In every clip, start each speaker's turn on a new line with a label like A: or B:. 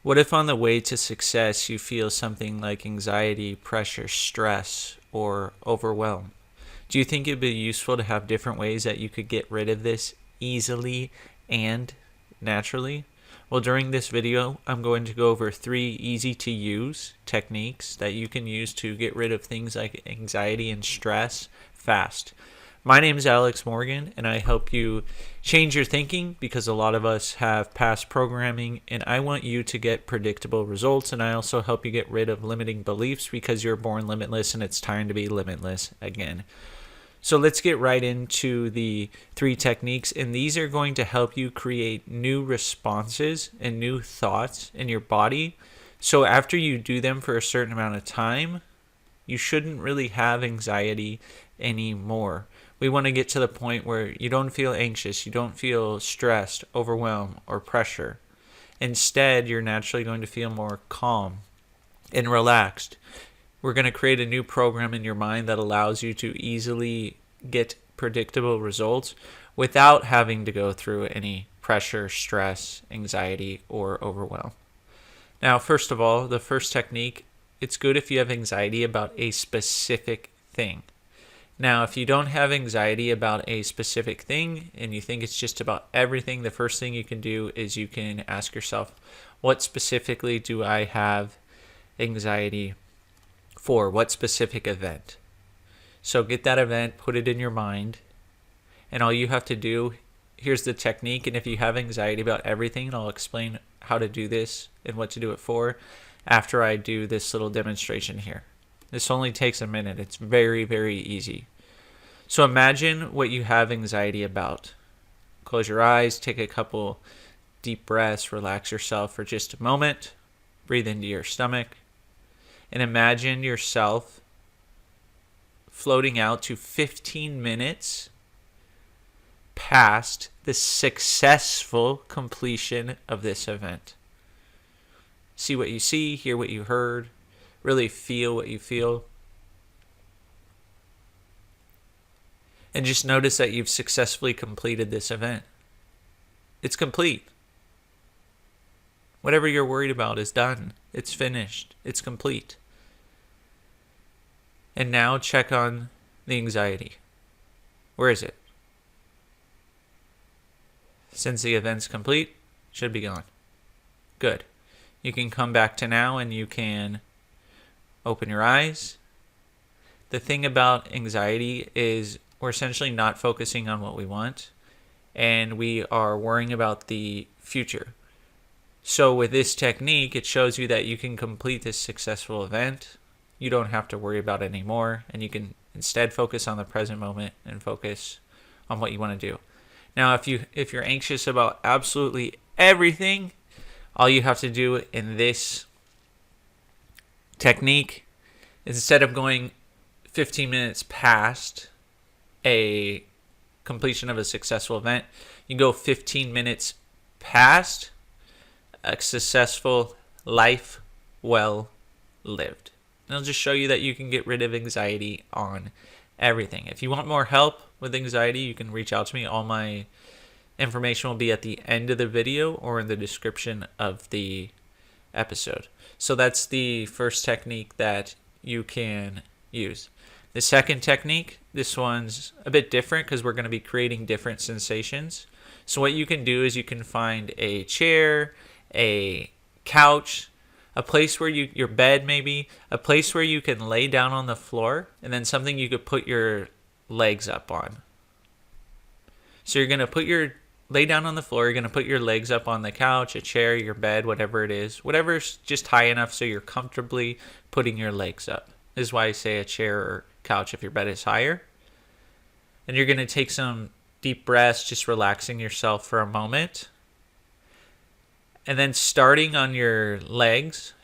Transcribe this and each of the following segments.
A: What if on the way to success you feel something like anxiety, pressure, stress, or overwhelm? Do you think it'd be useful to have different ways that you could get rid of this easily and naturally? Well, during this video, I'm going to go over 3 easy to use techniques that you can use to get rid of things like anxiety and stress fast. My name is Alex Morgan, and I help you change your thinking because a lot of us have past programming, and I want you to get predictable results. And I also help you get rid of limiting beliefs because you're born limitless and it's time to be limitless again. So let's get right into the 3 techniques, and these are going to help you create new responses and new thoughts in your body. So after you do them for a certain amount of time, you shouldn't really have anxiety anymore. We want to get to the point where you don't feel anxious, you don't feel stressed, overwhelmed, or pressure. Instead, you're naturally going to feel more calm and relaxed. We're going to create a new program in your mind that allows you to easily get predictable results without having to go through any pressure, stress, anxiety, or overwhelm. Now, first of all, the first technique, it's good if you have anxiety about a specific thing. Now, if you don't have anxiety about a specific thing and you think it's just about everything, the first thing you can do is you can ask yourself, what specifically do I have anxiety for? What specific event? So get that event, put it in your mind, and all you have to do, here's the technique, and if you have anxiety about everything, and I'll explain how to do this and what to do it for after I do this little demonstration here. This only takes a minute. It's very, very easy. So imagine what you have anxiety about. Close your eyes, take a couple deep breaths, relax yourself for just a moment, breathe into your stomach, and imagine yourself floating out to 15 minutes past the successful completion of this event. See what you see, hear what you heard, really feel what you feel. And just notice that you've successfully completed this event. It's complete. Whatever you're worried about is done. It's finished. It's complete. And now check on the anxiety. Where is it? Since the event's complete, it should be gone. Good. You can come back to now and you can open your eyes. The thing about anxiety is we're essentially not focusing on what we want, and we are worrying about the future. So with this technique, it shows you that you can complete this successful event. You don't have to worry about it anymore, and you can instead focus on the present moment and focus on what you want to do. Now, if you're anxious about absolutely everything, all you have to do in this technique, instead of going 15 minutes past a completion of a successful event, you go 15 minutes past a successful life well lived. And it'll just show you that you can get rid of anxiety on everything. If you want more help with anxiety, you can reach out to me. All my information will be at the end of the video or in the description of the episode. So that's the first technique that you can use. The second technique, this one's a bit different because we're going to be creating different sensations. So what you can do is you can find a chair, a couch, a place where your bed maybe, a place where you can lay down on the floor, and then something you could put your legs up on. So you're going to lay down on the floor, you're going to put your legs up on the couch, a chair, your bed, whatever it is. Whatever's just high enough so you're comfortably putting your legs up. This is why I say a chair or couch if your bed is higher. And you're going to take some deep breaths, just relaxing yourself for a moment. And then starting on your legs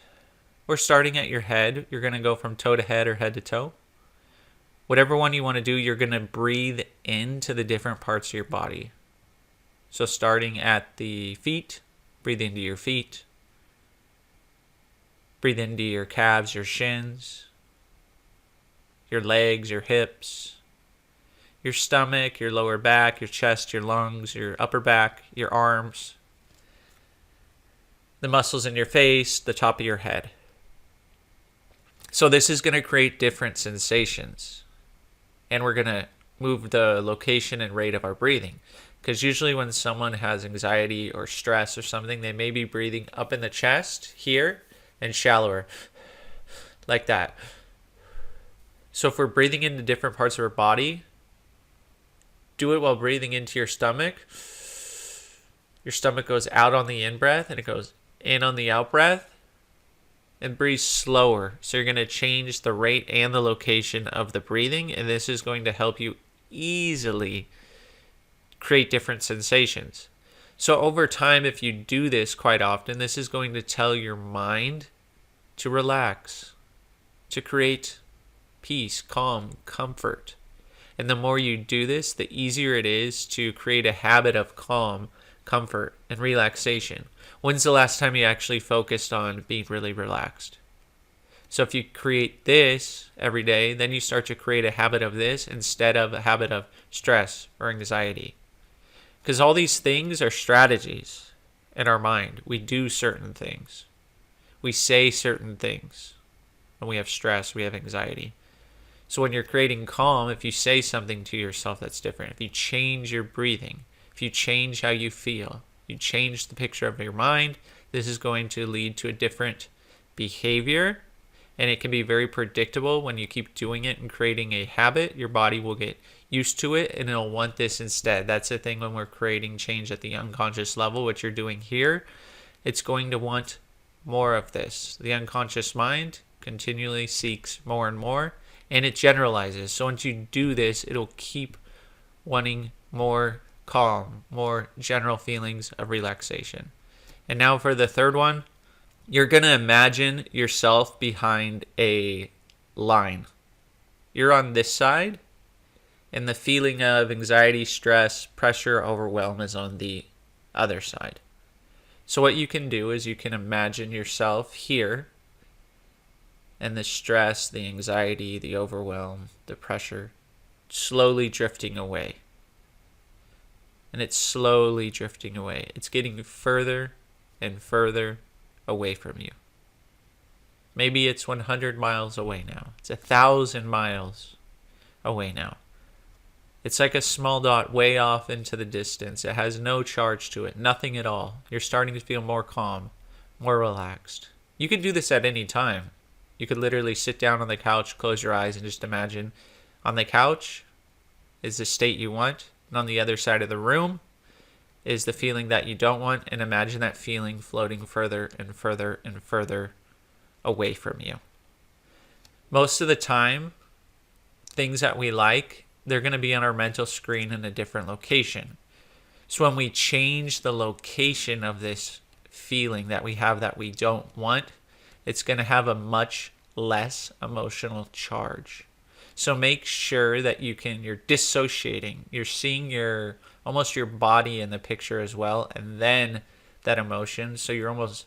A: or starting at your head, you're going to go from toe to head or head to toe. Whatever one you want to do, you're going to breathe into the different parts of your body. So starting at the feet, breathe into your feet. Breathe into your calves, your shins, your legs, your hips, your stomach, your lower back, your chest, your lungs, your upper back, your arms. the muscles in your face, the top of your head. So this is going to create different sensations. And we're going to move the location and rate of our breathing. Because usually when someone has anxiety or stress or something, they may be breathing up in the chest here and shallower, like that. So if we're breathing into different parts of our body, do it while breathing into your stomach. Your stomach goes out on the in-breath and it goes in on the out-breath. And breathe slower. So you're going to change the rate and the location of the breathing, and this is going to help you easily create different sensations. So over time, if you do this quite often, this is going to tell your mind to relax, to create peace, calm, comfort. And the more you do this, the easier it is to create a habit of calm, comfort, and relaxation. When's the last time you actually focused on being really relaxed? So if you create this every day, then you start to create a habit of this instead of a habit of stress or anxiety. Because all these things are strategies in our mind. We do certain things. We say certain things. When we have stress, we have anxiety. So when you're creating calm, if you say something to yourself that's different, if you change your breathing, if you change how you feel, you change the picture of your mind, this is going to lead to a different behavior. And it can be very predictable when you keep doing it and creating a habit. Your body will get used to it and it'll want this instead. That's the thing when we're creating change at the unconscious level, what you're doing here. It's going to want more of this. The unconscious mind continually seeks more and more, and it generalizes. So once you do this, it'll keep wanting more calm, more general feelings of relaxation. And now for the third one, you're going to imagine yourself behind a line. You're on this side, and the feeling of anxiety, stress, pressure, overwhelm is on the other side. So what you can do is you can imagine yourself here, and the stress, the anxiety, the overwhelm, the pressure, slowly drifting away. And it's slowly drifting away. It's getting further and further away from you. Maybe it's 100 miles away now. It's 1,000 miles away now. It's like a small dot way off into the distance. It has no charge to it, nothing at all. You're starting to feel more calm, more relaxed. You could do this at any time. You could literally sit down on the couch, close your eyes, and just imagine on the couch is the state you want, and on the other side of the room is the feeling that you don't want, and imagine that feeling floating further and further and further away from you. Most of the time, things that we like, they're going to be on our mental screen in a different location. So when we change the location of this feeling that we have that we don't want, it's going to have a much less emotional charge. So make sure that you're dissociating. You're seeing almost your body in the picture as well, and then that emotion. So you're almost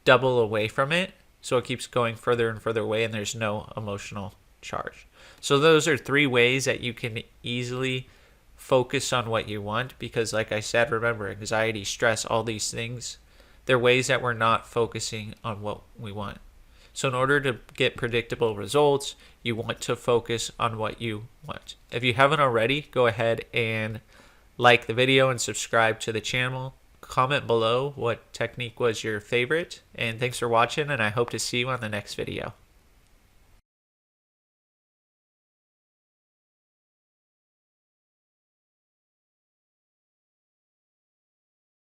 A: double away from it. So it keeps going further and further away, and there's no emotional charge. So those are 3 ways that you can easily focus on what you want, because like I said, remember, anxiety, stress, all these things, they're ways that we're not focusing on what we want. So in order to get predictable results, you want to focus on what you want. If you haven't already, go ahead and like the video and subscribe to the channel. Comment below what technique was your favorite. And thanks for watching, and I hope to see you on the next video.